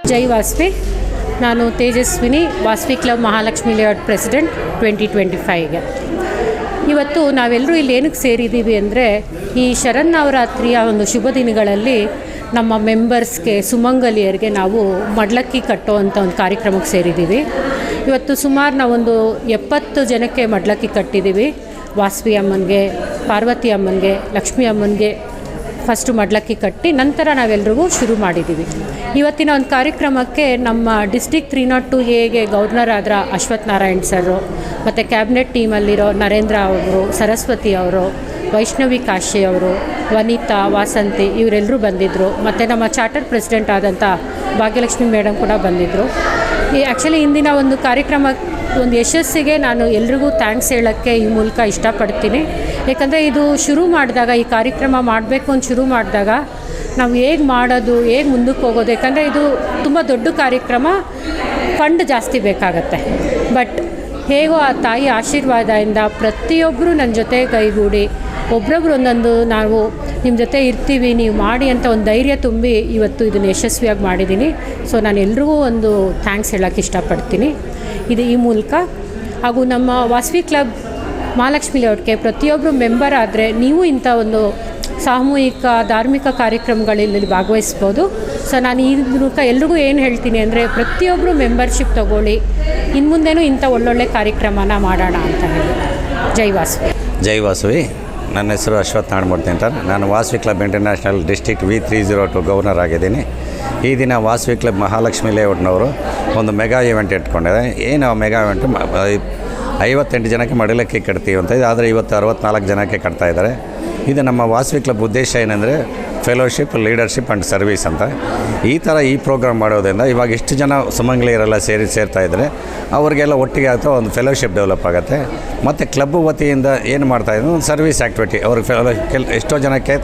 ಜೈ ವಾಸವಿ. ನಾನು Tejaswini, Vasavi club Mahalakshmi layout president 2025ಗೆ. ಇವತ್ತು ನಾವೆಲ್ಲರೂ ಇಲ್ಲಿ ಏನಕ್ಕೆ ಸೇರಿದ್ದೀವಿ ಅಂದರೆ, ಈ ಶರನ್ನವರಾತ್ರಿಯ ಒಂದು ಶುಭ ದಿನಗಳಲ್ಲಿ ನಮ್ಮ ಮೆಂಬರ್ಸ್ಗೆ, ಸುಮಂಗಲಿಯರಿಗೆ ನಾವು ಮಡ್ಲಕ್ಕಿ ಕಟ್ಟುವಂಥ ಒಂದು ಕಾರ್ಯಕ್ರಮಕ್ಕೆ ಸೇರಿದ್ದೀವಿ. ಇವತ್ತು ಸುಮಾರು ನಾವೊಂದು 70 ಜನಕ್ಕೆ ಮಡ್ಲಕ್ಕಿ ಕಟ್ಟಿದ್ದೀವಿ. ವಾಸವಿ ಅಮ್ಮನಿಗೆ, ಪಾರ್ವತಿ ಅಮ್ಮನಿಗೆ, ಲಕ್ಷ್ಮೀ ಅಮ್ಮನಿಗೆ ಫಸ್ಟು ಮಡ್ಲಕ್ಕಿ ಕಟ್ಟಿ ನಂತರ ನಾವೆಲ್ಲರಿಗೂ ಶುರು ಮಾಡಿದ್ದೀವಿ. ಇವತ್ತಿನ ಒಂದು ಕಾರ್ಯಕ್ರಮಕ್ಕೆ ನಮ್ಮ ಡಿಸ್ಟಿಕ್ 302Aಗೆ ಗವರ್ನರ್ ಆದ ಅಶ್ವಥ್ ನಾರಾಯಣ್ ಸರು, ಮತ್ತು ಕ್ಯಾಬಿನೆಟ್ ಟೀಮಲ್ಲಿರೋ ನರೇಂದ್ರ ಅವರು, ಸರಸ್ವತಿ ಅವರು, ವೈಷ್ಣವಿ ಕಾಶಿ ಅವರು, ವನಿತಾ, ವಾಸಂತಿ ಇವರೆಲ್ಲರೂ ಬಂದಿದ್ದರು. ಮತ್ತು ನಮ್ಮ ಚಾರ್ಟರ್ ಪ್ರೆಸಿಡೆಂಟ್ ಆದಂಥ ಭಾಗ್ಯಲಕ್ಷ್ಮಿ ಮೇಡಮ್ ಕೂಡ ಬಂದಿದ್ದರು. ಆ್ಯಕ್ಚುಲಿ ಇಂದಿನ ಒಂದು ಕಾರ್ಯಕ್ರಮ ಒಂದು ಯಶಸ್ಸಿಗೆ ನಾನು ಎಲ್ರಿಗೂ ಥ್ಯಾಂಕ್ಸ್ ಹೇಳೋಕ್ಕೆ ಈ ಮೂಲಕ ಇಷ್ಟಪಡ್ತೀನಿ. ಏಕೆಂದರೆ ಇದು ಶುರು ಮಾಡಿದಾಗ, ಈ ಕಾರ್ಯಕ್ರಮ ಮಾಡಬೇಕು ಅಂತ ಶುರು ಮಾಡಿದಾಗ ನಾವು ಹೇಗೆ ಮಾಡೋದು, ಹೇಗೆ ಮುಂದಕ್ಕೆ ಹೋಗೋದು, ಯಾಕಂದರೆ ಇದು ತುಂಬ ದೊಡ್ಡ ಕಾರ್ಯಕ್ರಮ, ಫಂಡ್ ಜಾಸ್ತಿ ಬೇಕಾಗತ್ತೆ. ಬಟ್ ಹೇಗೋ ಆ ತಾಯಿ ಆಶೀರ್ವಾದದಿಂದ ಪ್ರತಿಯೊಬ್ಬರು ನನ್ನ ಜೊತೆ ಕೈಗೂಡಿ ಒಬ್ರೊಬ್ರು ಒಂದೊಂದು ನಾವು ನಿಮ್ಮ ಜೊತೆ ಇರ್ತೀವಿ, ನೀವು ಮಾಡಿ ಅಂತ ಒಂದು ಧೈರ್ಯ ತುಂಬಿ ಇವತ್ತು ಇದನ್ನು ಯಶಸ್ವಿಯಾಗಿ ಮಾಡಿದ್ದೀನಿ. ಸೊ ನಾನು ಎಲ್ರಿಗೂ ಒಂದು ಥ್ಯಾಂಕ್ಸ್ ಹೇಳೋಕ್ಕೆ ಇಷ್ಟಪಡ್ತೀನಿ ಇದು ಈ ಮೂಲಕ. ಹಾಗೂ ನಮ್ಮ ವಾಸವಿ ಕ್ಲಬ್ ಮಹಾಲಕ್ಷ್ಮಿ ಲೇಔಟ್ಗೆ ಪ್ರತಿಯೊಬ್ಬರು ಮೆಂಬರ್ ಆದರೆ ನೀವು ಇಂಥ ಒಂದು ಸಾಮೂಹಿಕ ಧಾರ್ಮಿಕ ಕಾರ್ಯಕ್ರಮಗಳಲ್ಲಿ ಭಾಗವಹಿಸ್ಬೋದು. ಸೊ ನಾನು ಈ ಮೂಲಕ ಎಲ್ರಿಗೂ ಏನು ಹೇಳ್ತೀನಿ ಅಂದರೆ, ಪ್ರತಿಯೊಬ್ಬರು ಮೆಂಬರ್ಶಿಪ್ ತೊಗೊಳ್ಳಿ, ಇನ್ನು ಮುಂದೆನೂ ಇಂಥ ಒಳ್ಳೊಳ್ಳೆ ಕಾರ್ಯಕ್ರಮನ ಮಾಡೋಣ ಅಂತ ಹೇಳಿ. ಜೈ ವಾಸವಿ. ಜೈ ವಾಸವಿ. ನನ್ನ ಹೆಸರು ಅಶ್ವಥ್ ನಾರಾಯಣಮೂರ್ತಿ ಅಂತ. ನಾನು Vasavi club international district V302 governor ಆಗಿದ್ದೀನಿ. ಈ ದಿನ ವಾಸವಿ ಕ್ಲಬ್ ಮಹಾಲಕ್ಷ್ಮಿ ಲೇಔಟ್ನವರು ಒಂದು ಮೆಗಾ ಇವೆಂಟ್ ಇಟ್ಕೊಂಡಿದೆ. ಏನು ಮೆಗಾ ಇವೆಂಟು, 58 ಜನಕ್ಕೆ ಮಡಿಲಕ್ಕಿ ಕಟ್ತೀವಿ ಅಂತ. ಆದರೆ ಇವತ್ತು 64 ಜನಕ್ಕೆ ಕಟ್ತಾಯಿದ್ದಾರೆ. ಇದು ನಮ್ಮ ವಾಸವಿ ಕ್ಲಬ್ ಉದ್ದೇಶ ಏನಂದರೆ ಫೆಲೋಶಿಪ್, ಲೀಡರ್ಶಿಪ್ ಆ್ಯಂಡ್ ಸರ್ವಿಸ್ ಅಂತ. ಈ ಪ್ರೋಗ್ರಾಮ್ ಮಾಡೋದ್ರಿಂದ ಇವಾಗ ಎಷ್ಟು ಜನ ಸುಮಂಗಲಿಯರೆಲ್ಲ ಸೇರ್ತಾ ಇದ್ದಾರೆ, ಅವರಿಗೆಲ್ಲ ಒಟ್ಟಿಗೆ ಆಗ್ತಾ ಒಂದು ಫೆಲೋಶಿಪ್ ಡೆವಲಪ್ ಆಗುತ್ತೆ. ಮತ್ತು ಕ್ಲಬ್ ವತಿಯಿಂದ ಏನು ಮಾಡ್ತಾಯಿದ್ರು, ಒಂದು ಸರ್ವಿಸ್ ಆ್ಯಕ್ಟಿವಿಟಿ. ಅವ್ರಿಗೆ ಎಷ್ಟೋ ಜನಕ್ಕೆ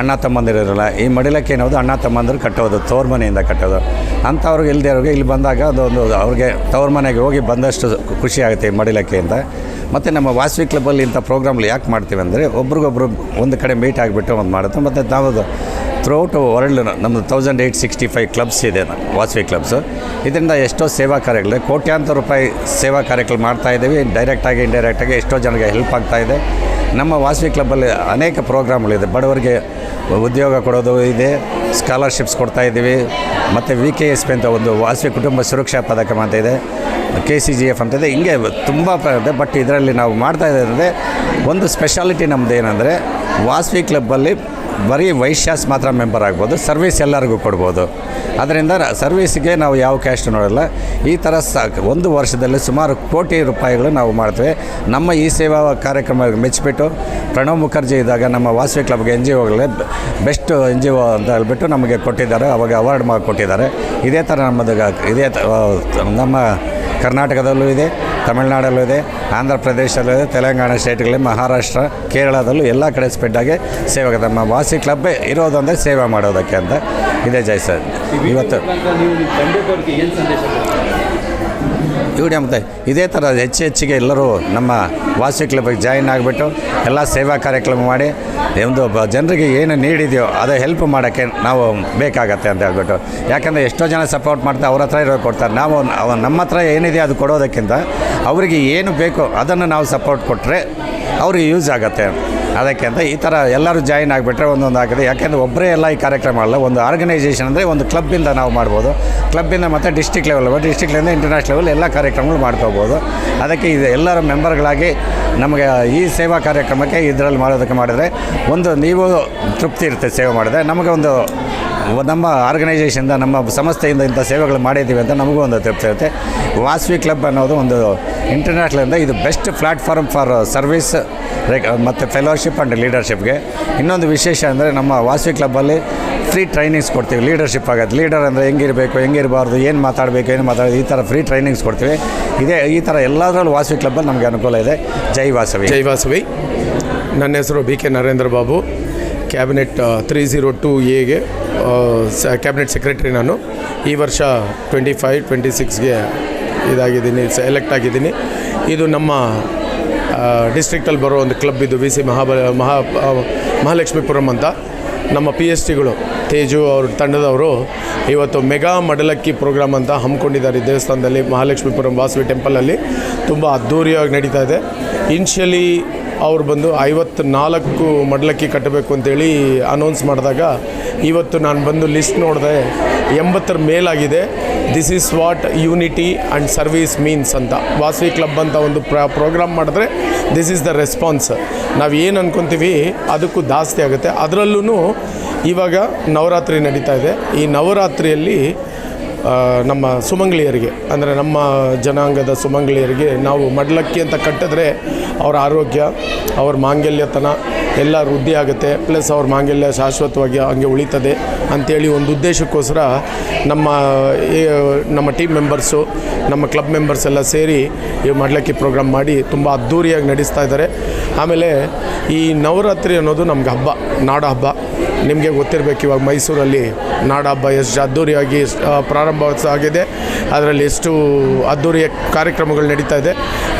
ಅಣ್ಣ ತಮ್ಮಂದಿರಲ್ಲ, ಈ ಮಡಿಲಕ್ಕಿ ಅನ್ನೋದು ಅಣ್ಣ ತಮ್ಮಂದಿರು ಕಟ್ಟೋದು, ತವ್ರ ಮನೆಯಿಂದ ಕಟ್ಟೋದು. ಅಂಥವ್ರಿಗೆ ಇಲ್ಲದೆ ಅವ್ರಿಗೆ ಇಲ್ಲಿ ಬಂದಾಗ ಅದೊಂದು ಅವ್ರಿಗೆ ತವ್ರ ಮನೆಗೆ ಹೋಗಿ ಬಂದಷ್ಟು ಖುಷಿ ಆಗುತ್ತೆ ಈ ಮಡಿಲಕ್ಕಿ ಅಂತ. ಮತ್ತು ನಮ್ಮ ವಾಸವಿ ಕ್ಲಬ್ಬಲ್ಲಿ ಇಂಥ ಪ್ರೋಗ್ರಾಮ್ಗಳು ಯಾಕೆ ಮಾಡ್ತೀವಿ ಅಂದರೆ, ಒಬ್ರಿಗೊಬ್ರು ಒಂದು ಕಡೆ ಮೀಟ್ ಆಗಿಬಿಟ್ಟು ಒಂದು ಮಾಡುತ್ತೆ. ಮತ್ತು ನಾವು ಥ್ರೂಔಟ್ ವರ್ಲ್ಡ್ ನಮ್ಮದು 1865 ಕ್ಲಬ್ಸ್ ಇದೆ ವಾಸವಿ ಕ್ಲಬ್ಸು. ಇದರಿಂದ ಎಷ್ಟೋ ಸೇವಾ ಕಾರ್ಯಗಳು, ಕೋಟ್ಯಾಂತರ ರೂಪಾಯಿ ಸೇವಾ ಕಾರ್ಯಗಳು ಮಾಡ್ತಾಯಿದ್ದೀವಿ. ಡೈರೆಕ್ಟಾಗಿ ಇಂಡೈರೆಕ್ಟಾಗಿ ಎಷ್ಟೋ ಜನಕ್ಕೆ ಹೆಲ್ಪ್ ಆಗ್ತಾಯಿದೆ. ನಮ್ಮ ವಾಸವಿ ಕ್ಲಬ್ಬಲ್ಲಿ ಅನೇಕ ಪ್ರೋಗ್ರಾಮ್ಗಳಿದೆ. ಬಡವರಿಗೆ ಉದ್ಯೋಗ ಕೊಡೋದು ಇದೆ, ಸ್ಕಾಲರ್ಶಿಪ್ಸ್ ಕೊಡ್ತಾಯಿದ್ದೀವಿ. ಮತ್ತು VKSP ಅಂತ ಒಂದು ವಾಸವಿ ಕುಟುಂಬ ಸುರಕ್ಷಾ ಪದಕ ಅಂತ ಇದೆ, KCGF ಅಂತ ಇದೆ. ಹಿಂಗೆ ತುಂಬ ಇದೆ. ಬಟ್ ಇದರಲ್ಲಿ ನಾವು ಮಾಡ್ತಾಯಿದ್ದರೆ ಒಂದು ಸ್ಪೆಷಾಲಿಟಿ ನಮ್ಮದು ಏನಂದರೆ, ವಾಸವಿ ಕ್ಲಬ್ಬಲ್ಲಿ ಬರೀ ವೈಶ್ಯಾಸ್ ಮಾತ್ರ ಮೆಂಬರ್ ಆಗ್ಬೋದು, ಸರ್ವಿಸ್ ಎಲ್ಲರಿಗೂ ಕೊಡ್ಬೋದು. ಅದರಿಂದ ಸರ್ವಿಸ್ಗೆ ನಾವು ಯಾವ ಕ್ಯಾಸ್ಟ್ ನೋಡಲ್ಲ. ಈ ಥರ ಒಂದು ವರ್ಷದಲ್ಲಿ ಸುಮಾರು ಕೋಟಿ ರೂಪಾಯಿಗಳು ನಾವು ಮಾಡ್ತೇವೆ. ನಮ್ಮ ಈ ಸೇವಾ ಕಾರ್ಯಕ್ರಮ ಮೆಚ್ಚಿಬಿಟ್ಟು ಪ್ರಣವ್ ಮುಖರ್ಜಿ ಇದ್ದಾಗ ನಮ್ಮ ವಾಸವಿ ಕ್ಲಬ್ಗೆ NGOಗಳೇ ಬೆಸ್ಟ್ NGO ಅಂತ ಹೇಳ್ಬಿಟ್ಟು ನಮಗೆ ಕೊಟ್ಟಿದ್ದಾರೆ. ಅವಾಗ ಅವಾರ್ಡ್ ಮಾಡಿ ಕೊಟ್ಟಿದ್ದಾರೆ. ಇದೇ ಥರ ನಮ್ಮ ಕರ್ನಾಟಕದಲ್ಲೂ ಇದೆ, ತಮಿಳ್ನಾಡಲ್ಲೂ ಇದೆ, ಆಂಧ್ರ ಪ್ರದೇಶದಲ್ಲೂ ಇದೆ, ತೆಲಂಗಾಣ ಸ್ಟೇಟ್ಗಳಲ್ಲಿ, ಮಹಾರಾಷ್ಟ್ರ, ಕೇರಳದಲ್ಲೂ ಎಲ್ಲ ಕಡೆ ಸ್ಪ್ರೆಡ್ಡಾಗಿ ಸೇವೆ. ನಮ್ಮ ವಾಸವಿ ಕ್ಲಬ್ಬೇ ಇರೋದಂದರೆ ಸೇವೆ ಮಾಡೋದಕ್ಕೆ ಅಂತ ಇದೆ. ಜೈ ಸರ್. ಇವತ್ತು ಮತ್ತು ಇದೇ ಥರ ಹೆಚ್ಚಿಗೆ ಎಲ್ಲರೂ ನಮ್ಮ ವಾಸವಿ ಕ್ಲಬ್ಗೆ ಜಾಯಿನ್ ಆಗಿಬಿಟ್ಟು ಎಲ್ಲ ಸೇವಾ ಕಾರ್ಯಕ್ರಮ ಮಾಡಿ ಒಂದು ಜನರಿಗೆ ಏನು ನೀಡಿದೆಯೋ ಅದು ಹೆಲ್ಪ್ ಮಾಡೋಕ್ಕೆ ನಾವು ಬೇಕಾಗತ್ತೆ ಅಂತ ಹೇಳ್ಬಿಟ್ಟು. ಯಾಕಂದರೆ ಎಷ್ಟೋ ಜನ ಸಪೋರ್ಟ್ ಮಾಡ್ತಾರೆ, ಅವ್ರ ಹತ್ರ ಇರೋ ಕೊಡ್ತಾರೆ. ನಾವು ನಮ್ಮ ಹತ್ರ ಏನಿದೆ ಅದು ಕೊಡೋದಕ್ಕಿಂತ ಅವರಿಗೆ ಏನು ಬೇಕೋ ಅದನ್ನು ನಾವು ಸಪೋರ್ಟ್ ಕೊಟ್ಟರೆ ಅವ್ರಿಗೆ ಯೂಸ್ ಆಗುತ್ತೆ. ಅದಕ್ಕೆ ಅಂತ ಈ ಥರ ಎಲ್ಲರೂ ಜಾಯಿನ್ ಆಗಿಬಿಟ್ರೆ ಒಂದೊಂದು ಆಗಿದೆ. ಯಾಕೆಂದರೆ ಒಬ್ಬರೇ ಎಲ್ಲ ಈ ಕಾರ್ಯಕ್ರಮ ಅಲ್ಲ, ಒಂದು ಆರ್ಗನೈಸೇಷನ್ ಅಂದರೆ ಒಂದು ಕ್ಲಬ್ಬಿಂದ ನಾವು ಮಾಡ್ಬೋದು. ಕ್ಲಬ್ಬಿಂದ ಮತ್ತು ಡಿಸ್ಟಿಕ್ ಲೆವೆಲಿಂದ ಇಂಟರ್ನ್ಯಾಷನಲ್ ಲೆವೆಲ್ ಎಲ್ಲ ಕಾರ್ಯಕ್ರಮಗಳು ಮಾಡ್ಕೋಬೋದು. ಅದಕ್ಕೆ ಇದು ಎಲ್ಲರ ಮೆಂಬರ್ಗಳಾಗಿ ನಮಗೆ ಈ ಸೇವಾ ಕಾರ್ಯಕ್ರಮಕ್ಕೆ ಇದರಲ್ಲಿ ಮಾಡೋದಕ್ಕೆ ಮಾಡಿದರೆ ಒಂದು ನೀವು ತೃಪ್ತಿ ಇರುತ್ತೆ. ಸೇವೆ ಮಾಡಿದ್ರೆ ನಮಗೆ ಒಂದು ನಮ್ಮ ಆರ್ಗನೈಸೇಷನ್ದ, ನಮ್ಮ ಸಂಸ್ಥೆಯಿಂದ ಇಂಥ ಸೇವೆಗಳು ಮಾಡಿದ್ದೀವಿ ಅಂತ ನಮಗೂ ಒಂದು ತೃಪ್ತಿ ಇರುತ್ತೆ. ವಾಸವಿ ಕ್ಲಬ್ ಅನ್ನೋದು ಒಂದು ಇಂಟರ್ನ್ಯಾಷನಲಿಂದ ಇದು ಬೆಸ್ಟ್ ಪ್ಲ್ಯಾಟ್ಫಾರ್ಮ್ ಫಾರ್ ಸರ್ವಿಸ್ ಮತ್ತು ಫೆಲೋಶಿಪ್ ಆ್ಯಂಡ್ ಲೀಡರ್ಶಿಪ್ಗೆ. ಇನ್ನೊಂದು ವಿಶೇಷ ಅಂದರೆ ನಮ್ಮ ವಾಸವಿ ಕ್ಲಬ್ಬಲ್ಲಿ ಫ್ರೀ ಟ್ರೈನಿಂಗ್ಸ್ ಕೊಡ್ತೀವಿ. ಲೀಡರ್ಶಿಪ್ ಆಗುತ್ತೆ. ಲೀಡರ್ ಅಂದರೆ ಹೆಂಗಿರಬೇಕು, ಹೆಂಗಿರಬಾರ್ದು, ಏನು ಮಾತಾಡಬೇಕು, ಈ ಥರ ಫ್ರೀ ಟ್ರೈನಿಂಗ್ಸ್ ಕೊಡ್ತೀವಿ. ಈ ಥರ ಎಲ್ಲದರಲ್ಲೂ ವಾಸವಿ ಕ್ಲಬ್ಬಲ್ಲಿ ನಮಗೆ ಅನುಕೂಲ ಇದೆ. ಜೈ ವಾಸವಿ. ಜೈ ವಾಸವಿ. ನನ್ನ ಹೆಸರು BK ನರೇಂದ್ರ ಬಾಬು, ಕ್ಯಾಬಿನೆಟ್ 302Aಗೆ ಕ್ಯಾಬಿನೆಟ್ ಸೆಕ್ರೆಟರಿ. ನಾನು ಈ ವರ್ಷ 25-26ಗೆ ಇದಾಗಿದ್ದೀನಿ, ಎಲೆಕ್ಟ್ ಆಗಿದ್ದೀನಿ. ಇದು ನಮ್ಮ ಡಿಸ್ಟ್ರಿಕ್ಟಲ್ಲಿ ಬರೋ ಒಂದು ಕ್ಲಬ್. ಇದು VC ಮಹಾಲಕ್ಷ್ಮೀಪುರಂ ಅಂತ. ನಮ್ಮ PSTಗಳು ತೇಜು ಅವ್ರ ತಂಡದವರು ಇವತ್ತು ಮೆಗಾ ಮಡಲಕ್ಕಿ ಪ್ರೋಗ್ರಾಮ್ ಅಂತ ಹಮ್ಮಿಕೊಂಡಿದ್ದಾರೆ ಈ ದೇವಸ್ಥಾನದಲ್ಲಿ, ಮಹಾಲಕ್ಷ್ಮೀಪುರಂ ವಾಸವಿ ಟೆಂಪಲಲ್ಲಿ. ತುಂಬ ಅದ್ಧೂರಿಯಾಗಿ ನಡೀತಾ ಇದೆ. ಇನ್ಷಿಯಲಿ ಅವ್ರು ಬಂದು 54 ಮಡಲಕ್ಕಿ ಕಟ್ಟಬೇಕು ಅಂತೇಳಿ ಅನೌನ್ಸ್ ಮಾಡಿದಾಗ ಇವತ್ತು ನಾನು ಬಂದು ಲಿಸ್ಟ್ ನೋಡಿದೆ, 80 ಮೇಲಾಗಿದೆ. This is what unity and service means ಅಂತ. ವಾಸವಿ ಕ್ಲಬ್ ಅಂತ ಒಂದು ಪ್ರೋಗ್ರಾಮ್ ಮಾಡಿದ್ರೆ ದಿಸ್ ಈಸ್ ದ ರೆಸ್ಪಾನ್ಸ್. ನಾವು ಏನು ಅಂದ್ಕೊತೀವಿ ಅದಕ್ಕೂ ಜಾಸ್ತಿ ಆಗುತ್ತೆ. ಅದರಲ್ಲೂ ಇವಾಗ ನವರಾತ್ರಿ ನಡೀತಾ ಇದೆ. ಈ ನವರಾತ್ರಿಯಲ್ಲಿ ನಮ್ಮ ಸುಮಂಗಳಿಯರಿಗೆ, ಅಂದರೆ ನಮ್ಮ ಜನಾಂಗದ ಸುಮಂಗಳಿಯರಿಗೆ ನಾವು ಮಡಲಕ್ಕಿ ಅಂತ ಕಟ್ಟಿದ್ರೆ ಅವ್ರ ಆರೋಗ್ಯ, ಅವ್ರ ಮಾಂಗಲ್ಯತನ ಎಲ್ಲ ವೃದ್ಧಿ ಆಗುತ್ತೆ, ಪ್ಲಸ್ ಅವ್ರ ಮಾಂಗಲ್ಯ ಶಾಶ್ವತವಾಗಿ ಹಂಗೆ ಉಳಿತದೆ ಅಂಥೇಳಿ ಒಂದು ಉದ್ದೇಶಕ್ಕೋಸ್ಕರ ನಮ್ಮ ಟೀಮ್ ಮೆಂಬರ್ಸು, ನಮ್ಮ ಕ್ಲಬ್ ಮೆಂಬರ್ಸ್ ಎಲ್ಲ ಸೇರಿ ಈ ಮಡಲಕ್ಕಿ ಪ್ರೋಗ್ರಾಮ್ ಮಾಡಿ ತುಂಬ ಅದ್ಧೂರಿಯಾಗಿ ನಡೆಸ್ತಾ ಇದ್ದಾರೆ. ಆಮೇಲೆ ಈ ನವರಾತ್ರಿ ಅನ್ನೋದು ನಮ್ಗೆ ಹಬ್ಬ, ನಾಡ ಹಬ್ಬ. ನಿಮಗೆ ಗೊತ್ತಿರಬೇಕು, ಇವಾಗ ಮೈಸೂರಲ್ಲಿ ನಾಡ ಹಬ್ಬ ಎಷ್ಟು ಅದ್ಧೂರಿಯಾಗಿ ಪ್ರಾರಂಭ ಆಗಿದೆ. ಅದರಲ್ಲಿ ಎಷ್ಟು ಅದ್ಧೂರಿಯ ಕಾರ್ಯಕ್ರಮಗಳು ನಡೀತಾ ಇದೆ.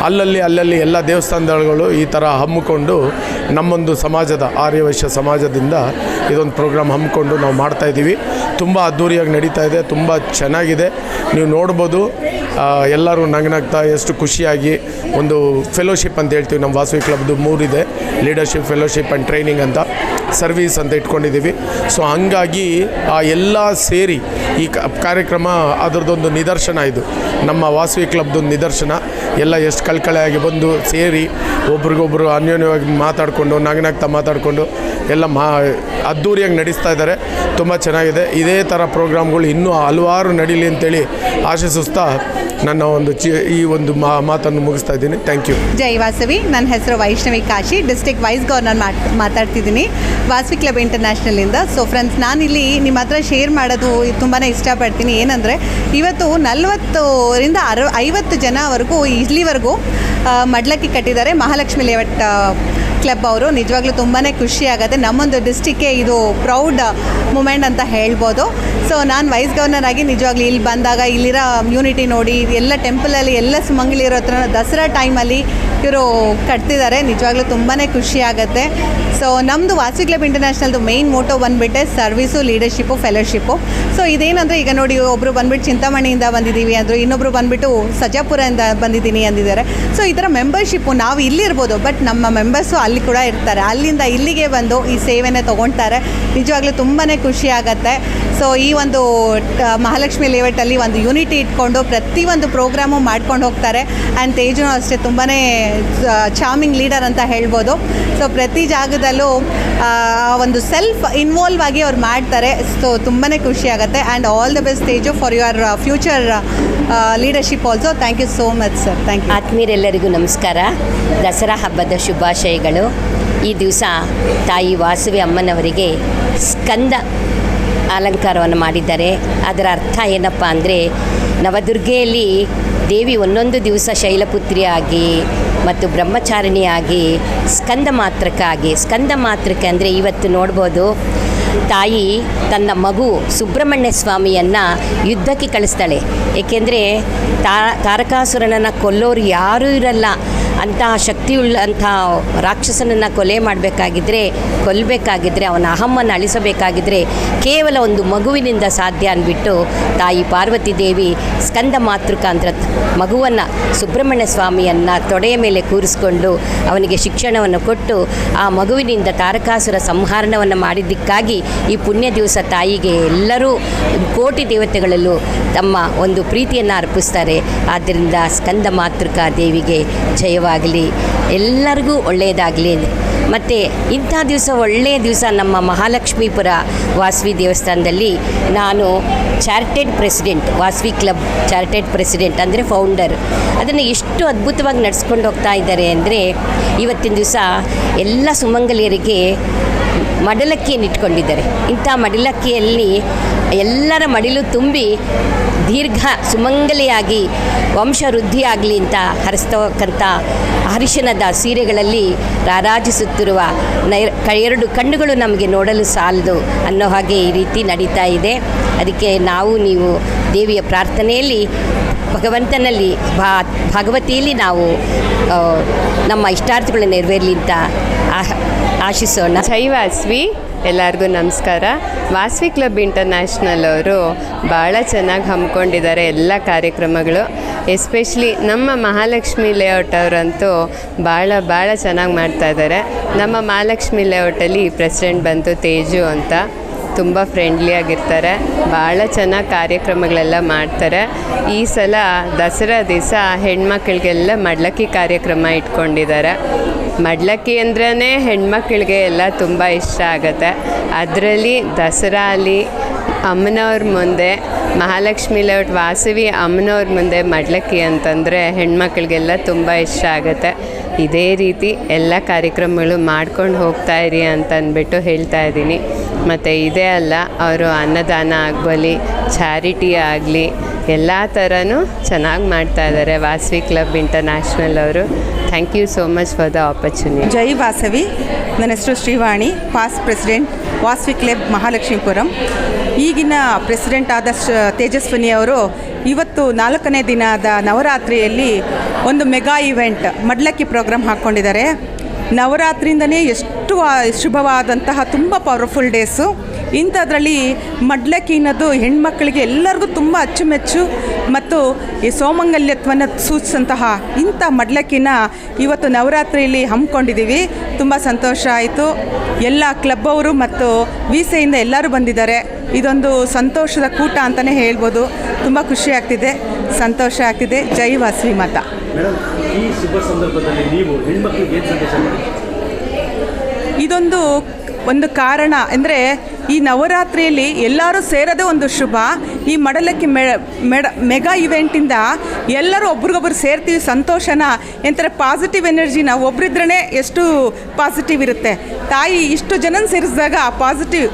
ಅಲ್ಲಲ್ಲಿ ಎಲ್ಲ ದೇವಸ್ಥಾನಗಳು ಈ ಥರ ಹಮ್ಮಿಕೊಂಡು ನಮ್ಮೊಂದು ಸಮಾಜದ ಆರ್ಯವೈಶ್ಯ ಸಮಾಜದಿಂದ ಇದೊಂದು ಪ್ರೋಗ್ರಾಮ್ ಹಮ್ಮಿಕೊಂಡು ನಾವು ಮಾಡ್ತಾಯಿದ್ದೀವಿ. ತುಂಬ ಅದ್ಧೂರಿಯಾಗಿ ನಡೀತಾ ಇದೆ, ತುಂಬ ಚೆನ್ನಾಗಿದೆ. ನೀವು ನೋಡ್ಬೋದು, ಎಲ್ಲರೂ ನಗ್ನಗ್ತಾ ಎಷ್ಟು ಖುಷಿಯಾಗಿ ಒಂದು ಫೆಲೋಶಿಪ್ ಅಂತ ಹೇಳ್ತೀವಿ. ನಮ್ಮ ವಾಸವಿ ಕ್ಲಬ್ದು 3 ಇದೆ, ಲೀಡರ್ಶಿಪ್, ಫೆಲೋಶಿಪ್ ಆ್ಯಂಡ್ ಟ್ರೈನಿಂಗ್ ಅಂತ, ಸರ್ವೀಸ್ ಅಂತ ಇಟ್ಕೊಂಡಿದ್ದೀವಿ. ಸೊ ಹಂಗಾಗಿ ಆ ಎಲ್ಲ ಸೇರಿ ಈ ಕಾರ್ಯಕ್ರಮ ಅದರದ್ದೊಂದು ನಿದರ್ಶನ. ಇದು ನಮ್ಮ ವಾಸವಿ ಕ್ಲಬ್ದೊಂದು ನಿದರ್ಶನ. ಎಲ್ಲ ಎಷ್ಟು ಕಳ್ಕಳೆಯಾಗಿ ಬಂದು ಸೇರಿ ಒಬ್ರಿಗೊಬ್ರು ಅನ್ಯೋನ್ಯವಾಗಿ ಮಾತಾಡಿಕೊಂಡು ನಗ್ನಗ್ತಾ ಮಾತಾಡಿಕೊಂಡು ಎಲ್ಲ ಅದ್ಧೂರಿಯಾಗಿ ನಡೆಸ್ತಾ ಇದ್ದಾರೆ. ತುಂಬ ಚೆನ್ನಾಗಿದೆ. ಇದೇ ಥರ ಪ್ರೋಗ್ರಾಮ್ಗಳು ಇನ್ನೂ ಹಲವಾರು ನಡೀಲಿ ಅಂತೇಳಿ ಆಶಿಸುತ್ತಾ ನನ್ನ ಈ ಒಂದು ಮಾತನ್ನು ಮುಗಿಸ್ತಾ ಇದ್ದೀನಿ. Thank you. ಜೈ ವಾಸವಿ. ನನ್ನ ಹೆಸರು Vaishnavi Kashi, district vice governor ಮಾತಾಡ್ತಿದ್ದೀನಿ ವಾಸವಿ ಕ್ಲಬ್ ಇಂಟರ್ನ್ಯಾಷನಲಿಂದ. ಸೊ ಫ್ರೆಂಡ್ಸ್, ನಾನಿಲ್ಲಿ ನಿಮ್ಮ ಹತ್ರ ಶೇರ್ ಮಾಡೋದು ತುಂಬಾ ಇಷ್ಟಪಡ್ತೀನಿ. ಏನಂದರೆ ಇವತ್ತು 40ರಿಂದ 50 ಜನವರೆಗೂ ಇಲ್ಲಿವರೆಗೂ ಮಡ್ಲಕ್ಕಿ ಕಟ್ಟಿದ್ದಾರೆ ಮಹಾಲಕ್ಷ್ಮಿ ಲೇಔಟ್ ಕ್ಲಬ್ ಅವರು. ನಿಜವಾಗ್ಲೂ ತುಂಬಾ ಖುಷಿ ಆಗುತ್ತೆ. ನಮ್ಮೊಂದು ಡಿಸ್ಟಿಕ್ಗೆ ಇದು ಪ್ರೌಡ್ ಮೂಮೆಂಟ್ ಅಂತ ಹೇಳ್ಬೋದು. ಸೊ ನಾನು ವೈಸ್ ಗವರ್ನರ್ ಆಗಿ ನಿಜವಾಗ್ಲೂ ಇಲ್ಲಿ ಬಂದಾಗ ಇಲ್ಲಿರೋ ಯೂನಿಟಿ ನೋಡಿ, ಎಲ್ಲ ಟೆಂಪಲಲ್ಲಿ ಎಲ್ಲ ಸುಮಂಗಲಿರೋ ಹತ್ರ ದಸರಾ ಟೈಮಲ್ಲಿ ಇವರು ಕಟ್ತಿದ್ದಾರೆ. ನಿಜವಾಗ್ಲೂ ತುಂಬಾ ಖುಷಿ ಆಗುತ್ತೆ. ಸೊ ನಮ್ಮದು ವಾಸವಿ ಕ್ಲಬ್ ಇಂಟರ್ನ್ಯಾಷನಲ್ದು ಮೇಯ್ನ್ ಮೋಟೋ ಬಂದುಬಿಟ್ಟೆ ಸರ್ವೀಸು, ಲೀಡರ್ಶಿಪ್ಪು, ಫೆಲೋಶಿಪ್ಪು. ಸೊ ಇದೇನಂದರೆ, ಈಗ ನೋಡಿ, ಒಬ್ಬರು ಬಂದುಬಿಟ್ಟು ಚಿಂತಾಮಣಿಯಿಂದ ಬಂದಿದ್ದೀವಿ ಅಂದರು, ಇನ್ನೊಬ್ಬರು ಬಂದುಬಿಟ್ಟು ಸಜಾಪುರದಿಂದ ಬಂದಿದ್ದೀನಿ ಅಂದಿದ್ದಾರೆ. ಸೊ ಈ ಥರ ಮೆಂಬರ್ಶಿಪ್ಪು ನಾವು ಇಲ್ಲಿರ್ಬೋದು, ಬಟ್ ನಮ್ಮ ಮೆಂಬರ್ಸು ಅಲ್ಲಿ ಕೂಡ ಇರ್ತಾರೆ. ಅಲ್ಲಿಂದ ಇಲ್ಲಿಗೆ ಬಂದು ಈ ಸೇವೆನೇ ತೊಗೊಳ್ತಾರೆ. ನಿಜವಾಗ್ಲೂ ತುಂಬಾ ಖುಷಿ ಆಗುತ್ತೆ. ಸೊ ಈ ಒಂದು ಮಹಾಲಕ್ಷ್ಮಿ ಲೇಔಟಲ್ಲಿ ಒಂದು ಯೂನಿಟಿ ಇಟ್ಕೊಂಡು ಪ್ರತಿಯೊಂದು ಪ್ರೋಗ್ರಾಮು ಮಾಡ್ಕೊಂಡು ಹೋಗ್ತಾರೆ. ಆ್ಯಂಡ್ ತೇಜು ಅಷ್ಟೇ ತುಂಬಾ ಚಾರ್ಮಿಂಗ್ ಲೀಡರ್ ಅಂತ ಹೇಳ್ಬೋದು. ಸೊ ಪ್ರತಿ ಜಾಗದಲ್ಲೂ ಒಂದು ಸೆಲ್ಫ್ ಇನ್ವಾಲ್ವ್ ಆಗಿ ಅವ್ರು ಮಾಡ್ತಾರೆ. ಸೊ ತುಂಬಾ ಖುಷಿ ಆಗುತ್ತೆ. And all the best Teju for your future leadership also. Thank you so much sir. Thank you. ಆತ್ಮೀಯರೆಲ್ಲರಿಗೂ ನಮಸ್ಕಾರ. ದಸರಾ ಹಬ್ಬದ ಶುಭಾಶಯಗಳು. ಈ ದಿವಸ ತಾಯಿ ವಾಸವಿ ಅಮ್ಮನವರಿಗೆ ಸ್ಕಂದ ಅಲಂಕಾರವನ್ನು ಮಾಡಿದ್ದಾರೆ. ಅದರ ಅರ್ಥ ಏನಪ್ಪ ಅಂದರೆ, ನವದುರ್ಗೆಯಲ್ಲಿ ದೇವಿ ಒಂದೊಂದು ದಿವಸ ಶೈಲಪುತ್ರಿಯಾಗಿ ಮತ್ತು ಬ್ರಹ್ಮಚಾರಿಣಿಯಾಗಿ ಸ್ಕಂದ ಮಾತ್ರಕ್ಕೆ ಅಂದರೆ ಇವತ್ತು ನೋಡ್ಬೋದು, ತಾಯಿ ತನ್ನ ಮಗು ಸುಬ್ರಹ್ಮಣ್ಯ ಸ್ವಾಮಿಯನ್ನು ಯುದ್ಧಕ್ಕೆ ಕಳಿಸ್ತಾಳೆ. ಏಕೆಂದರೆ ತಾರಕಾಸುರನನ್ನು ಕೊಲ್ಲೋರು ಯಾರೂ ಇರಲ್ಲ. ಅಂತಹ ಶಕ್ತಿಯುಳ್ಳಂಥ ರಾಕ್ಷಸನನ್ನು ಕೊಲ್ಲಬೇಕಾಗಿದ್ದರೆ ಅವನ ಅಹಮ್ಮನ್ನು ಅಳಿಸಬೇಕಾಗಿದ್ದರೆ ಕೇವಲ ಒಂದು ಮಗುವಿನಿಂದ ಸಾಧ್ಯ ಅಂದ್ಬಿಟ್ಟು ತಾಯಿ ಪಾರ್ವತಿ ದೇವಿ ಸ್ಕಂದ ಮಾತೃಕ ಅಂತ ಮಗುವನ್ನು, ಸುಬ್ರಹ್ಮಣ್ಯ ಸ್ವಾಮಿಯನ್ನು ತೊಡೆಯ ಮೇಲೆ ಕೂರಿಸ್ಕೊಂಡು ಅವನಿಗೆ ಶಿಕ್ಷಣವನ್ನು ಕೊಟ್ಟು ಆ ಮಗುವಿನಿಂದ ತಾರಕಾಸುರ ಸಂಹಾರವನ್ನು ಮಾಡಿದ್ದಕ್ಕಾಗಿ ಈ ಪುಣ್ಯ ದಿವಸ ತಾಯಿಗೆ ಎಲ್ಲರೂ ಕೋಟಿ ದೇವತೆಗಳಲ್ಲೂ ತಮ್ಮ ಒಂದು ಪ್ರೀತಿಯನ್ನು ಅರ್ಪಿಸ್ತಾರೆ. ಆದ್ದರಿಂದ ಸ್ಕಂದ ಮಾತೃಕ ದೇವಿಗೆ ಜಯವಾಗಲಿ, ಎಲ್ಲರಿಗೂ ಒಳ್ಳೆಯದಾಗಲಿ. ಮತ್ತು ಇಂಥ ದಿವಸ ಒಳ್ಳೆಯ ದಿವಸ ನಮ್ಮ ಮಹಾಲಕ್ಷ್ಮೀಪುರ ವಾಸವಿ ದೇವಸ್ಥಾನದಲ್ಲಿ ನಾನು ಚಾರಿಟೇಡ್ ಪ್ರೆಸಿಡೆಂಟ್, ವಾಸವಿ ಕ್ಲಬ್ ಚಾರಿಟೇಡ್ ಪ್ರೆಸಿಡೆಂಟ್ ಅಂದರೆ ಫೌಂಡರ್. ಅದನ್ನು ಎಷ್ಟು ಅದ್ಭುತವಾಗಿ ನಡೆಸ್ಕೊಂಡು ಹೋಗ್ತಾ ಇದ್ದಾರೆ ಅಂದರೆ, ಇವತ್ತಿನ ದಿವಸ ಎಲ್ಲ ಸುಮಂಗಲಿಯರಿಗೆ ಮಡಲಕ್ಕಿಯನ್ನು ಇಟ್ಕೊಂಡಿದ್ದಾರೆ. ಇಂಥ ಮಡಲಕ್ಕಿಯಲ್ಲಿ ಎಲ್ಲರ ಮಡಿಲು ತುಂಬಿ ದೀರ್ಘ ಸುಮಂಗಲಿಯಾಗಿ ವಂಶವೃದ್ಧಿಯಾಗಲಿ ಅಂತ ಹರಿಸ್ತಕ್ಕಂಥ ಅರಿಶಿಣದ ಸೀರೆಗಳಲ್ಲಿ ರಾರಾಜಿಸುತ್ತಿರುವ 2 ಕಣ್ಣುಗಳು ನಮಗೆ ನೋಡಲು ಸಾಲದು ಅನ್ನೋ ಹಾಗೆ ಈ ರೀತಿ ನಡೀತಾ ಇದೆ. ಅದಕ್ಕೆ ನೀವು ದೇವಿಯ ಪ್ರಾರ್ಥನೆಯಲ್ಲಿ, ಭಗವಂತನಲ್ಲಿ ಭಗವತಿಯಲ್ಲಿ ನಾವು ನಮ್ಮ ಇಷ್ಟಾರ್ಥಗಳು ನೆರವೇರಲಿ ಅಂತ ಆಶಿಸೋಣ. ಜೈ ವಾಸವಿ. ಎಲ್ಲರಿಗೂ ನಮಸ್ಕಾರ. ವಾಸವಿ ಕ್ಲಬ್ ಇಂಟರ್ನ್ಯಾಷನಲ್ ಅವರು ಭಾಳ ಚೆನ್ನಾಗಿ ಹಮ್ಮಿಕೊಂಡಿದ್ದಾರೆ ಎಲ್ಲ ಕಾರ್ಯಕ್ರಮಗಳು. ಎಸ್ಪೆಷಲಿ ನಮ್ಮ ಮಹಾಲಕ್ಷ್ಮಿ ಲೇಔಟ್ ಅವರಂತೂ ಭಾಳ ಚೆನ್ನಾಗಿ ಮಾಡ್ತಾಯಿದ್ದಾರೆ. ನಮ್ಮ ಮಹಾಲಕ್ಷ್ಮಿ ಲೇಔಟಲ್ಲಿ ಪ್ರೆಸಿಡೆಂಟ್ ಬಂತು ತೇಜು ಅಂತ, ತುಂಬ ಫ್ರೆಂಡ್ಲಿಯಾಗಿರ್ತಾರೆ, ಭಾಳ ಚೆನ್ನಾಗಿ ಕಾರ್ಯಕ್ರಮಗಳೆಲ್ಲ ಮಾಡ್ತಾರೆ. ಈ ಸಲ ದಸರಾ ದಿವಸ ಹೆಣ್ಮಕ್ಳಿಗೆಲ್ಲ ಮಡ್ಲಕ್ಕಿ ಕಾರ್ಯಕ್ರಮ ಇಟ್ಕೊಂಡಿದ್ದಾರೆ. ಮಡ್ಲಕ್ಕಿ ಅಂದ್ರೇ ಹೆಣ್ಮಕ್ಳಿಗೆ ಎಲ್ಲ ತುಂಬ ಇಷ್ಟ ಆಗುತ್ತೆ. ಅದರಲ್ಲಿ ದಸರಾ ಅಲ್ಲಿ ಅಮ್ಮನವ್ರ ಮುಂದೆ, ಮಹಾಲಕ್ಷ್ಮಿ ಲೇಔಟ್ ವಾಸವಿ ಅಮ್ಮನವ್ರ ಮುಂದೆ ಮಡ್ಲಕ್ಕಿ ಅಂತಂದರೆ ಹೆಣ್ಮಕ್ಳಿಗೆಲ್ಲ ತುಂಬ ಇಷ್ಟ ಆಗುತ್ತೆ. ಇದೇ ರೀತಿ ಎಲ್ಲ ಕಾರ್ಯಕ್ರಮಗಳು ಮಾಡ್ಕೊಂಡು ಹೋಗ್ತಾಯಿರಿ ಅಂತ ಅಂದ್ಬಿಟ್ಟು ಹೇಳ್ತಾ ಇದ್ದೀನಿ. ಮತ್ತು ಇದೇ ಅಲ್ಲ, ಅವರು ಅನ್ನದಾನ ಆಗಲಿ, ಚಾರಿಟಿ ಆಗಲಿ, ಎಲ್ಲ ಥರನೂ ಚೆನ್ನಾಗಿ ಮಾಡ್ತಾಯಿದ್ದಾರೆ ವಾಸವಿ ಕ್ಲಬ್ ಇಂಟರ್ನ್ಯಾಷನಲ್ ಅವರು. Thank you so much for the opportunity. ಜೈ ವಾಸವಿ. ನನ್ನ ಹೆಸರು Shrivani, past president Vasavi club Mahalakshmipuram. ಈಗಿನ ಪ್ರೆಸಿಡೆಂಟ್ ಆದ ತೇಜಸ್ವಿನಿ ಅವರು ಇವತ್ತು 4ನೇ ದಿನದ ನವರಾತ್ರಿಯಲ್ಲಿ ಒಂದು ಮೆಗಾ ಇವೆಂಟ್ ಮಡ್ಲಕ್ಕಿ ಪ್ರೋಗ್ರಾಮ್ ಹಾಕ್ಕೊಂಡಿದ್ದಾರೆ. ನವರಾತ್ರಿಯಿಂದನೇ ಎಷ್ಟು ಶುಭವಾದಂತಹ ತುಂಬ ಪವರ್ಫುಲ್ ಡೇಸು. ಇಂಥದ್ರಲ್ಲಿ ಮಡ್ಲಕ್ಕಿ ಅನ್ನೋದು ಹೆಣ್ಮಕ್ಳಿಗೆ ಎಲ್ಲರಿಗೂ ತುಂಬ ಅಚ್ಚುಮೆಚ್ಚು ಮತ್ತು ಈ ಸೌಮಂಗಲ್ಯತ್ವವನ್ನು ಸೂಚಿಸಂತಹ ಇಂಥ ಮಡ್ಲಕ್ಕಿನ ಇವತ್ತು ನವರಾತ್ರಿಯಲ್ಲಿ ಹಮ್ಮಿಕೊಂಡಿದ್ದೀವಿ. ತುಂಬ ಸಂತೋಷ ಆಯಿತು. ಎಲ್ಲ ಕ್ಲಬ್ ಅವರು ಮತ್ತು ವಿಸೆಯಿಂದ ಎಲ್ಲರೂ ಬಂದಿದ್ದಾರೆ. ಇದೊಂದು ಸಂತೋಷದ ಕೂಟ ಅಂತಲೇ ಹೇಳ್ಬೋದು. ತುಂಬ ಖುಷಿ ಆಗ್ತಿದೆ, ಸಂತೋಷ ಆಗ್ತಿದೆ. ಜೈ ವಾಸವಿ ಮಾತಾ. ಈ ಶುಭ ಸಂದರ್ಭದಲ್ಲಿ ನೀವು ಹೆಣ್ಮಕ್ಳಿಗೆ ಏನು ಸಂದೇಶ ಮಾಡಿ? ಒಂದು ಕಾರಣ ಅಂದರೆ ಈ ನವರಾತ್ರಿಯಲ್ಲಿ ಎಲ್ಲರೂ ಸೇರೋದೇ ಒಂದು ಶುಭ. ಈ ಮಡಲಕ್ಕಿ ಮೆಗಾ ಇವೆಂಟಿಂದ ಎಲ್ಲರೂ ಒಬ್ರಿಗೊಬ್ರು ಸೇರ್ತೀವಿ, ಸಂತೋಷನ ಎಂಥರ ಪಾಸಿಟಿವ್ ಎನರ್ಜಿನ ಒಬ್ರಿದ್ರೇ ಎಷ್ಟು ಪಾಸಿಟಿವ್ ಇರುತ್ತೆ. ತಾಯಿ ಇಷ್ಟು ಜನನ ಸೇರಿಸಿದಾಗ ಪಾಸಿಟಿವ್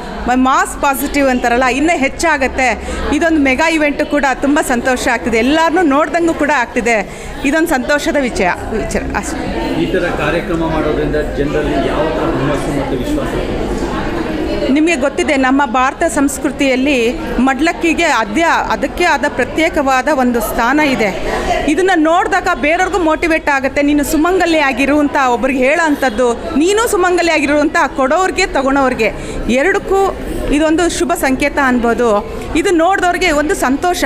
ಮಾಸ್ ಪಾಸಿಟಿವ್ ಅಂತಾರಲ್ಲ, ಇನ್ನೂ ಹೆಚ್ಚಾಗತ್ತೆ. ಇದೊಂದು ಮೆಗಾ ಇವೆಂಟು ಕೂಡ ತುಂಬ ಸಂತೋಷ ಆಗ್ತಿದೆ. ಎಲ್ಲರನ್ನೂ ನೋಡ್ದಂಗೂ ಕೂಡ ಆಗ್ತಿದೆ. ಇದೊಂದು ಸಂತೋಷದ ವಿಚಾರ ಅಷ್ಟೇ. ಈ ಥರ ಕಾರ್ಯಕ್ರಮ ಮಾಡೋದ್ರಿಂದ ಜನರಲ್ಲಿ ಯಾವ ಥರ ಹುಮ್ಮಸ್ಸು ಮತ್ತು ವಿಶ್ವಾಸ? ನಿಮಗೆ ಗೊತ್ತಿದೆ, ನಮ್ಮ ಭಾರತ ಸಂಸ್ಕೃತಿಯಲ್ಲಿ ಮಡ್ಲಕ್ಕಿಗೆ ಅದಕ್ಕೆ ಆದ ಪ್ರತ್ಯೇಕವಾದ ಒಂದು ಸ್ಥಾನ ಇದೆ. ಇದನ್ನು ನೋಡಿದಾಗ ಬೇರೆಯವ್ರಿಗೂ ಮೋಟಿವೇಟ್ ಆಗುತ್ತೆ. ನೀನು ಸುಮಂಗಲಿ ಆಗಿರು ಅಂತ ಒಬ್ರಿಗೆ ಹೇಳೋ ಅಂಥದ್ದು, ನೀನು ಸುಮಂಗಲಿ ಆಗಿರು ಅಂತ ಕೊಡೋರಿಗೆ ತಗೊಳೋರಿಗೆ ಎರಡಕ್ಕೂ ಇದೊಂದು ಶುಭ ಸಂಕೇತ ಅನ್ಬೋದು. ಇದು ನೋಡಿದವ್ರಿಗೆ ಒಂದು ಸಂತೋಷ,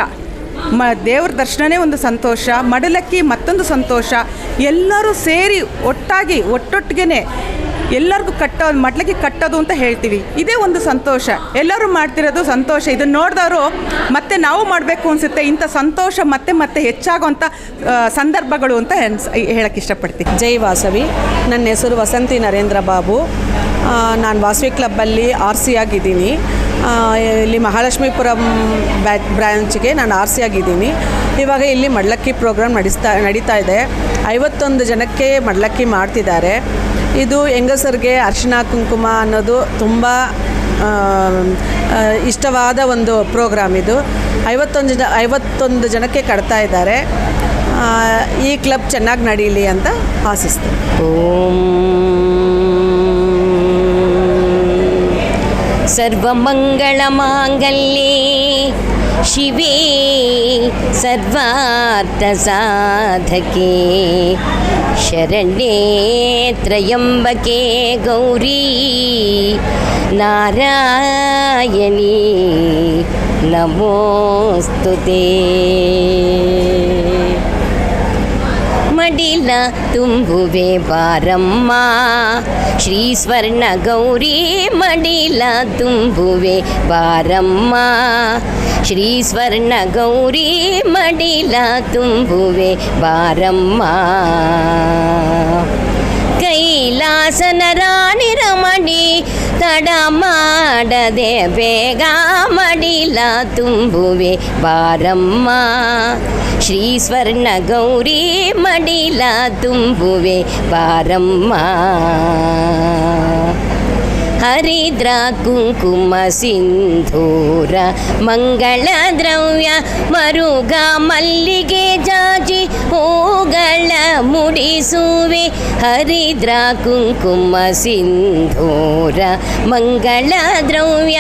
ದೇವ್ರ ದರ್ಶನನೇ ಒಂದು ಸಂತೋಷ, ಮಡಲಕ್ಕಿ ಮತ್ತೊಂದು ಸಂತೋಷ. ಎಲ್ಲರೂ ಸೇರಿ ಒಟ್ಟೊಟ್ಟಿಗೆ ಎಲ್ಲರಿಗೂ ಮಡ್ಲಕ್ಕಿ ಕಟ್ಟೋದು ಅಂತ ಹೇಳ್ತೀವಿ. ಇದೇ ಒಂದು ಸಂತೋಷ, ಎಲ್ಲರೂ ಮಾಡ್ತಿರೋದು ಸಂತೋಷ. ಇದನ್ನು ನೋಡಿದವರು ಮತ್ತೆ ನಾವು ಮಾಡಬೇಕು ಅನಿಸುತ್ತೆ. ಇಂಥ ಸಂತೋಷ ಮತ್ತೆ ಹೆಚ್ಚಾಗುವಂಥ ಸಂದರ್ಭಗಳು ಅಂತ ಹೇಳಕ್ಕೆ ಇಷ್ಟಪಡ್ತೀನಿ. ಜೈ ವಾಸವಿ. ನನ್ನ ಹೆಸರು ವಸಂತಿ ನರೇಂದ್ರ ಬಾಬು. ನಾನು ವಾಸವಿ ಕ್ಲಬ್ಬಲ್ಲಿ RC ಆಗಿದ್ದೀನಿ. ಇಲ್ಲಿ ಮಹಾಲಕ್ಷ್ಮೀಪುರಂ ಬ್ರಾಂಚ್ಗೆ ನಾನು RC ಆಗಿದ್ದೀನಿ. ಇವಾಗ ಇಲ್ಲಿ ಮಡ್ಲಕ್ಕಿ ಪ್ರೋಗ್ರಾಮ್ ನಡೀತಾ ಇದೆ. 51 ಜನಕ್ಕೆ ಮಡ್ಲಕ್ಕಿ ಮಾಡ್ತಿದ್ದಾರೆ. ಇದು ಹೆಂಗಸರಿಗೆ ಅರಿಶಿನ ಕುಂಕುಮ ಅನ್ನೋದು ತುಂಬ ಇಷ್ಟವಾದ ಒಂದು ಪ್ರೋಗ್ರಾಮ್. ಇದು 51 ಜನಕ್ಕೆ ಕಟ್ತಾ ಇದ್ದಾರೆ. ಈ ಕ್ಲಬ್ ಚೆನ್ನಾಗಿ ನಡೀಲಿ ಅಂತ ಆಶಿಸ್ತೀನಿ. ಓಂ ಸರ್ವಮಂಗಳಮಾಂಗಲ್ಯೆ ಶಿವೆ ಸರ್ವಾರ್ಥಸಾಧಕೆ ಶರಣ್ಯೇ ತ್ರಯಂಬಕೆ ಗೌರಿ ನಾರಾಯಣಿ ನಮೋಸ್ತುತೇ. ಮಡಿಲ ತುಂಬುವೆ ಬಾರಮ್ಮ ಶ್ರೀ ಸ್ವರ್ಣ ಗೌರಿ, ಮಡಿಲ ತುಂಬುವೆ ಬಾರಮ್ಮ ಶ್ರೀ ಸ್ವರ್ಣ ಗೌರಿ, ಮಡಿಲ ತುಂಬುವೆ ಬಾರಮ್ಮ. ಕೈಲಾಸನ ರಾಣಿ ರಮಣಿ ತಡ ಮಾಡದೆ ಬೇಗ ಮಡಿಲ ತುಂಬುವೆ ಬಾರಮ್ಮ ಶ್ರೀ ಸ್ವರ್ಣ ಗೌರಿ, ಮಡಿಲ ತುಂಬುವೆ ಬಾರಮ್ಮ. ಹರಿದ್ರ ಕುಂಕುಮ ಸಿಂಧೂರ ಮಂಗಳ ದ್ರವ್ಯ ಮರುಗ ಮಲ್ಲಿಗೆ ಜಾಜಿ ಹೂಗಳ ಮುಡಿಸುವೆ. ಹರಿದ್ರ ಕುಂಕುಮ ಸಿಂಧೂರ ಮಂಗಳ ದ್ರವ್ಯ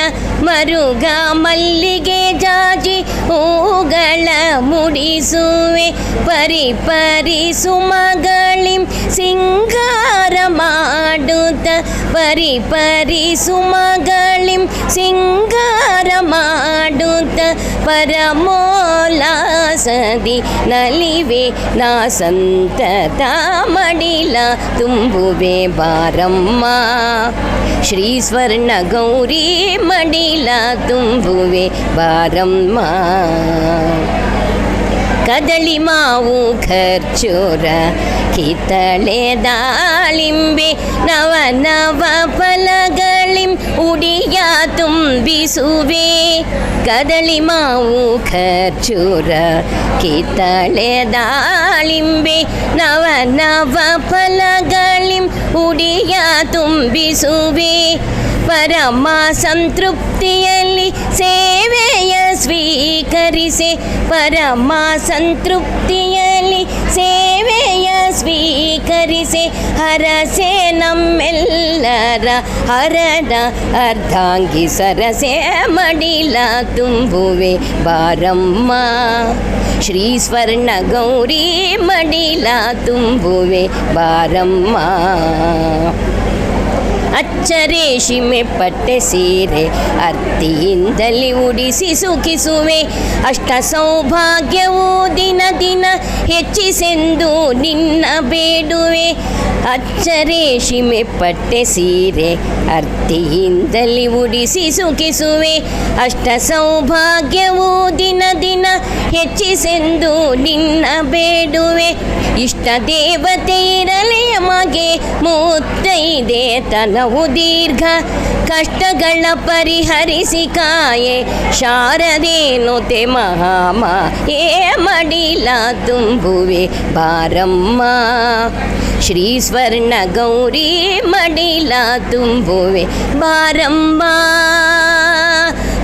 ಮರುಗ ಮಲ್ಲಿಗೆ ಜಾಜಿ ಹೂಗಳ ಮುಡಿಸುವೆ ಪರಿ ಪರಿ ಸುಮಗಳಿಂ ಸಿಂಗಾರ ಮಾಡುತ್ತ ಪರಿ ಪರಿ ಸುಮಗಳಿಂ ಸಿಂಗಾರ ಮಾಡುತ್ತ ಪರಮೋಲ್ಲಾಸದಿ ನಲಿವೆ ನಾ ಸಂತತ ಮಡಿಲ ತುಂಬುವೆ ಬಾರಮ್ಮ ಶ್ರೀ ಸ್ವರ್ಣ ಗೌರಿ ಮಡಿಲ ತುಂಬುವೆ ಬಾರಮ್ಮ ಕದಳಿ ಮಾವು ಖರ್ಚೂರ ಕಿತ್ತಳೆ ದಾಳಿಂಬೆ ನವ ನವ ಫಲಗಳಿಂ ಉಡಿಯ ತುಂಬಿಸುವೆ ಕದಳಿ ಮಾವು ಖರ್ಚೂರ ಕಿತ್ತಳೆ ದಾಳಿಂಬೆ ನವ ನವ ಫಲಗಳಿಂ ಉಡಿಯ ತುಂಬಿಸುವೆ ಪರಮ ಸಂತೃಪ್ತಿಯಲ್ಲಿ ಸೇವೆಯ ಸ್ವೀಕರಿಸೆ ಪರಮ ಸಂತೃಪ್ತಿಯಲ್ಲಿ ಸೇವೆಯ ಸ್ವೀಕರಿಸೆ ಹರಸೆ ನಮ್ಮೆಲ್ಲರ ಹರದ ಅರ್ಧಾಂಗಿ ಸರಸೆ ಮಡಿಲ ತುಂಬುವೆ ಬಾರಮ್ಮ ಶ್ರೀ ಸ್ವರ್ಣ ಗೌರಿ ಮಡಿಲ ತುಂಬುವೆ ಬಾರಮ್ಮ ಅಚ್ಚ ರೇಷಿಮೆ ಪಟ್ಟೆ ಸೀರೆ ಅರ್ತಿಯಿಂದಲೇ ಉಡಿಸಿ ಸುಖಿಸುವೆ ಅಷ್ಟ ಸೌಭಾಗ್ಯವೂ ದಿನ ದಿನ ಹೆಚ್ಚಿಸೆಂದು ನಿನ್ನ ಬೇಡುವೆ ಅಚ್ಚ ರೇಷಿಮೆ ಪಟ್ಟೆ ಸೀರೆ ಅರ್ತಿಯಿಂದಲೇ ಉಡಿಸಿ ಸುಖಿಸುವೆ ಅಷ್ಟ ಸೌಭಾಗ್ಯವೂ ದಿನ ದಿನ ಹೆಚ್ಚಿಸೆಂದು ನಿನ್ನ ಬೇಡುವೆ ಇಷ್ಟ ದೇವತೆ ಇರಲಿ ಮಗೆ ಮುತ್ತೈದೆ ತನವು ದೀರ್ಘ ಕಷ್ಟಗಳ ಪರಿಹರಿಸಿ ಕಾಯೆ ಶಾರದೇನುತೆ ಮಹಾಮ ಏ ಮಡಿಲ ತುಂಬುವೆ ಬಾರಮ್ಮ ಶ್ರೀ ಸ್ವರ್ಣ ಗೌರಿ ಮಡಿಲ ತುಂಬುವೆ ಬಾರಮ್ಮ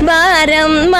ಬಾರಮ್ಮ